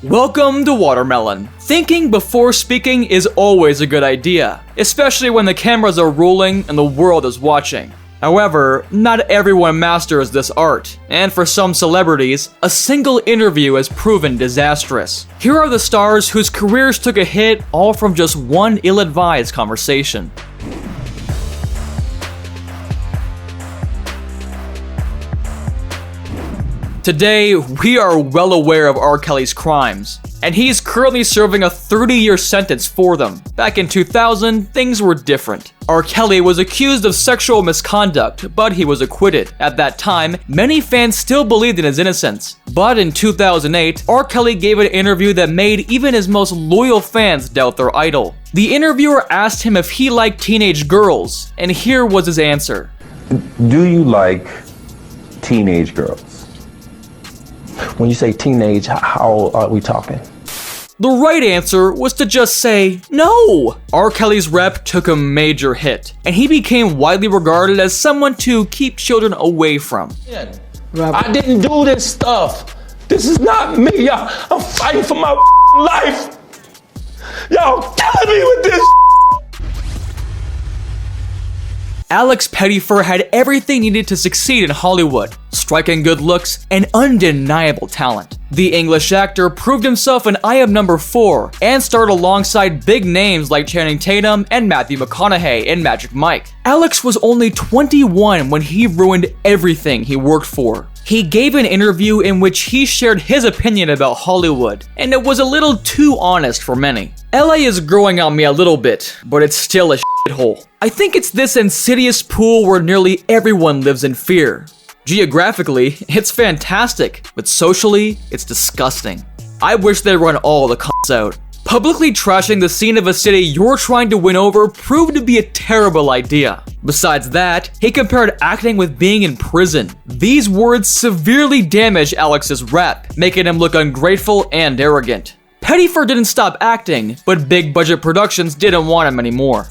Welcome to Watermelon. Thinking before speaking is always a good idea, especially when the cameras are rolling and the world is watching. However, not everyone masters this art, and for some celebrities, a single interview has proven disastrous. Here are the stars whose careers took a hit all from just one ill-advised conversation. Today, we are well aware of R. Kelly's crimes, and he's currently serving a 30-year sentence for them. Back in 2000, things were different. R. Kelly was accused of sexual misconduct, but he was acquitted. At that time, many fans still believed in his innocence. But in 2008, R. Kelly gave an interview that made even his most loyal fans doubt their idol. The interviewer asked him if he liked teenage girls, and here was his answer. Do you like teenage girls? When you say teenage, how old are we talking? The right answer was to just say no. R. Kelly's rep took a major hit, and he became widely regarded as someone to keep children away from. I didn't do this stuff. This is not me, y'all. I'm fighting for my life. Y'all killing me with this. Alex Pettyfer had everything needed to succeed in Hollywood: striking good looks and undeniable talent. The English actor proved himself in I Am Number 4 and starred alongside big names like Channing Tatum and Matthew McConaughey in Magic Mike. Alex was only 21 when he ruined everything he worked for. He gave an interview in which he shared his opinion about Hollywood, and it was a little too honest for many. LA is growing on me a little bit, but it's still a shithole. I think it's this insidious pool where nearly everyone lives in fear. Geographically, it's fantastic, but socially, it's disgusting. I wish they'd run all the cunts out. Publicly trashing the scene of a city you're trying to win over proved to be a terrible idea. Besides that, he compared acting with being in prison. These words severely damaged Alex's rep, making him look ungrateful and arrogant. Pettyfer didn't stop acting, but big budget productions didn't want him anymore.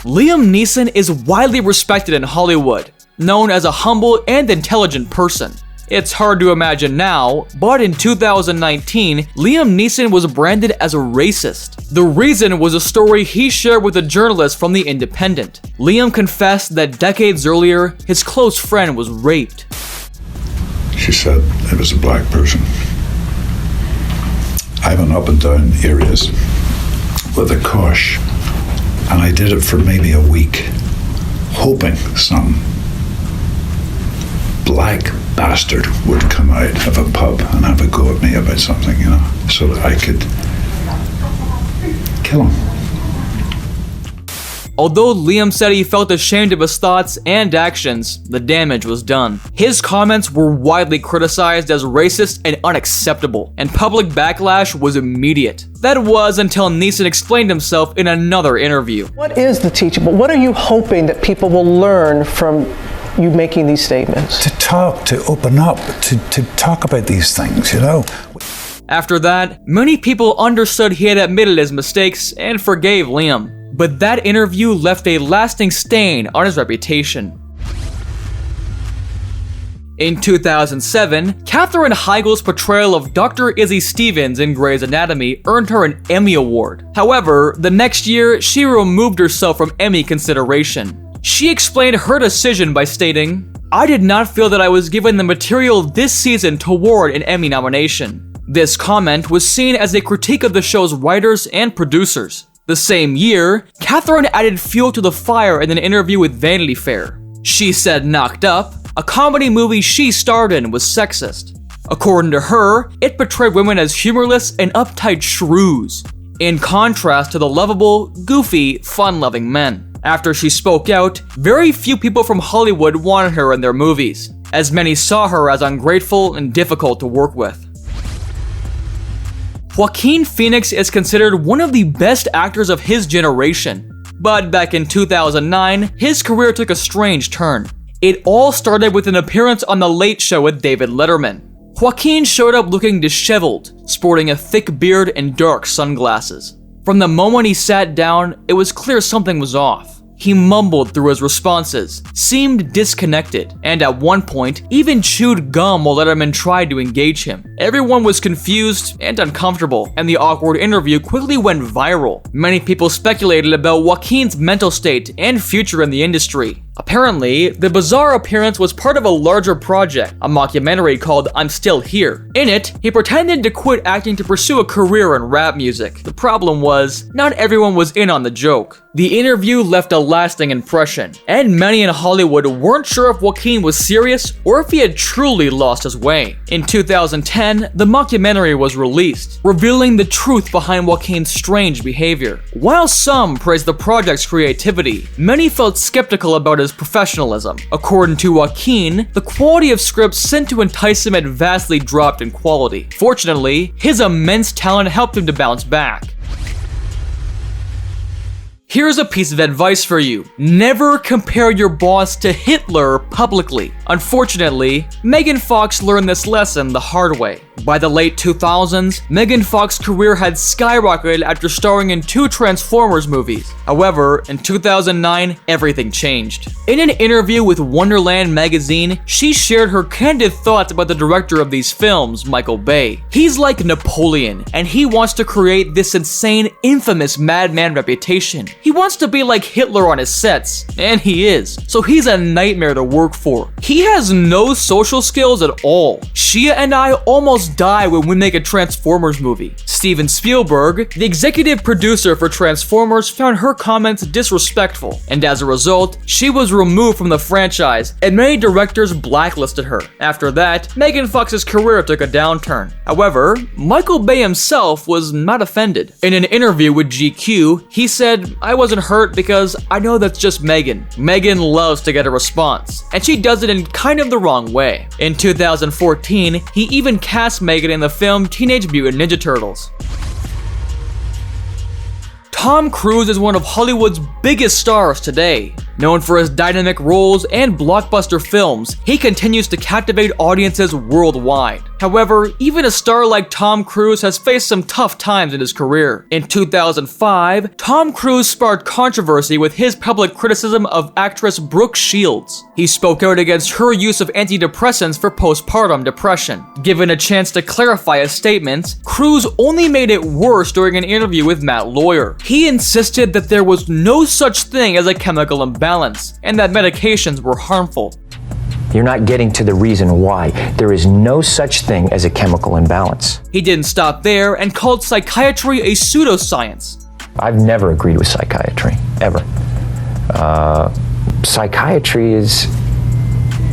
Liam Neeson is widely respected in Hollywood, known as a humble and intelligent person. It's hard to imagine now, but in 2019, Liam Neeson was branded as a racist. The reason was a story he shared with a journalist from The Independent. Liam confessed that decades earlier, his close friend was raped. She said it was a black person. I went up and down areas with a kosh, and I did it for maybe a week, hoping some black bastard would come out of a pub and have a go at me about something, so that I could kill him. Although Liam said he felt ashamed of his thoughts and actions, the damage was done. His comments were widely criticized as racist and unacceptable, and public backlash was immediate. That was until Neeson explained himself in another interview. What is the teachable? What are you hoping that people will learn from you making these statements? To talk, to open up, to talk about these things, After that, many people understood he had admitted his mistakes and forgave Liam. But that interview left a lasting stain on his reputation. In 2007, Katherine Heigl's portrayal of Dr. Izzy Stevens in Grey's Anatomy earned her an Emmy Award. However, the next year, she removed herself from Emmy consideration. She explained her decision by stating, "I did not feel that I was given the material this season to warrant an Emmy nomination." This comment was seen as a critique of the show's writers and producers. The same year, Katherine added fuel to the fire in an interview with Vanity Fair. She said Knocked Up, a comedy movie she starred in, was sexist. According to her, it portrayed women as humorless and uptight shrews, in contrast to the lovable, goofy, fun-loving men. After she spoke out, very few people from Hollywood wanted her in their movies, as many saw her as ungrateful and difficult to work with. Joaquin Phoenix is considered one of the best actors of his generation, but back in 2009, his career took a strange turn. It all started with an appearance on The Late Show with David Letterman. Joaquin showed up looking disheveled, sporting a thick beard and dark sunglasses. From the moment he sat down, it was clear something was off. He mumbled through his responses, seemed disconnected, and at one point even chewed gum while Letterman tried to engage him. Everyone was confused and uncomfortable, and the awkward interview quickly went viral. Many people speculated about Joaquin's mental state and future in the industry. Apparently, the bizarre appearance was part of a larger project, a mockumentary called I'm Still Here. In it, he pretended to quit acting to pursue a career in rap music. The problem was, not everyone was in on the joke. The interview left a lasting impression, and many in Hollywood weren't sure if Joaquin was serious or if he had truly lost his way. In 2010, the mockumentary was released, revealing the truth behind Joaquin's strange behavior. While some praised the project's creativity, many felt skeptical about his professionalism. According to Joaquin, the quality of scripts sent to entice him had vastly dropped in quality. Fortunately, his immense talent helped him to bounce back. Here's a piece of advice for you. Never compare your boss to Hitler publicly. Unfortunately, Megan Fox learned this lesson the hard way. By the late 2000s, Megan Fox's career had skyrocketed after starring in 2 Transformers movies. However, in 2009, everything changed. In an interview with Wonderland magazine, she shared her candid thoughts about the director of these films, Michael Bay. He's like Napoleon, and he wants to create this insane, infamous madman reputation. He wants to be like Hitler on his sets, and he is, so he's a nightmare to work for. He has no social skills at all. Shia and I almost die when we make a Transformers movie. Steven Spielberg, the executive producer for Transformers, found her comments disrespectful, and as a result, she was removed from the franchise, and many directors blacklisted her. After that, Megan Fox's career took a downturn. However, Michael Bay himself was not offended. In an interview with GQ, he said, "I wasn't hurt because I know that's just Megan. Megan loves to get a response, and she does it in kind of the wrong way." In 2014, he even cast Megan in the film Teenage Mutant Ninja Turtles. Tom Cruise is one of Hollywood's biggest stars today. Known for his dynamic roles and blockbuster films, he continues to captivate audiences worldwide. However, even a star like Tom Cruise has faced some tough times in his career. In 2005, Tom Cruise sparked controversy with his public criticism of actress Brooke Shields. He spoke out against her use of antidepressants for postpartum depression. Given a chance to clarify his statements, Cruise only made it worse during an interview with Matt Lawyer. He insisted that there was no such thing as a chemical imbalance, and that medications were harmful. You're not getting to the reason why. There is no such thing as a chemical imbalance. He didn't stop there and called psychiatry a pseudoscience. I've never agreed with psychiatry, ever. Psychiatry is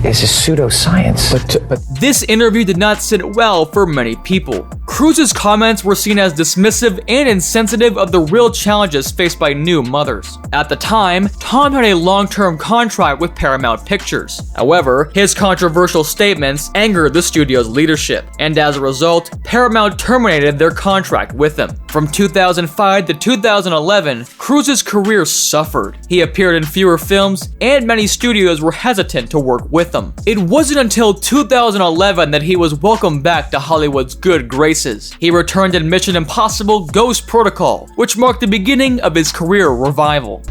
a pseudoscience. But this interview did not sit well for many people. Cruise's comments were seen as dismissive and insensitive of the real challenges faced by new mothers. At the time, Tom had a long-term contract with Paramount Pictures. However, his controversial statements angered the studio's leadership, and as a result, Paramount terminated their contract with him. From 2005 to 2011, Cruise's career suffered. He appeared in fewer films, and many studios were hesitant to work with him. It wasn't until 2011 that he was welcomed back to Hollywood's good graces. He returned in Mission Impossible: Ghost Protocol, which marked the beginning of his career revival.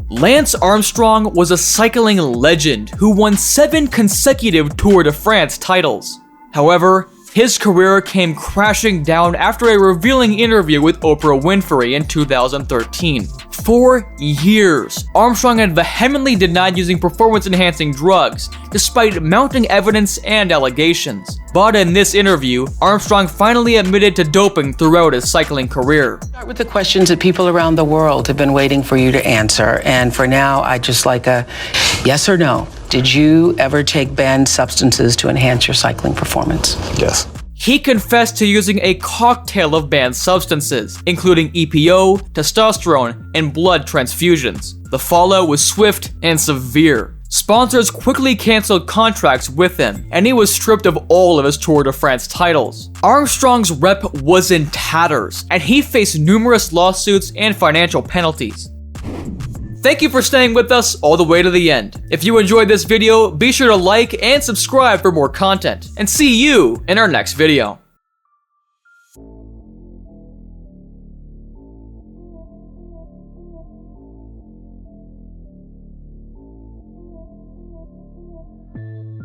Lance Armstrong was a cycling legend who won 7 consecutive Tour de France titles. However, his career came crashing down after a revealing interview with Oprah Winfrey in 2013. For years, Armstrong had vehemently denied using performance-enhancing drugs, despite mounting evidence and allegations. But in this interview, Armstrong finally admitted to doping throughout his cycling career. Start with the questions that people around the world have been waiting for you to answer. And for now, I'd just like a yes or no. Did you ever take banned substances to enhance your cycling performance? Yes. He confessed to using a cocktail of banned substances, including EPO, testosterone, and blood transfusions. The fallout was swift and severe. Sponsors quickly canceled contracts with him, and he was stripped of all of his Tour de France titles. Armstrong's rep was in tatters, and he faced numerous lawsuits and financial penalties. Thank you for staying with us all the way to the end. If you enjoyed this video, be sure to like and subscribe for more content, and see you in our next video.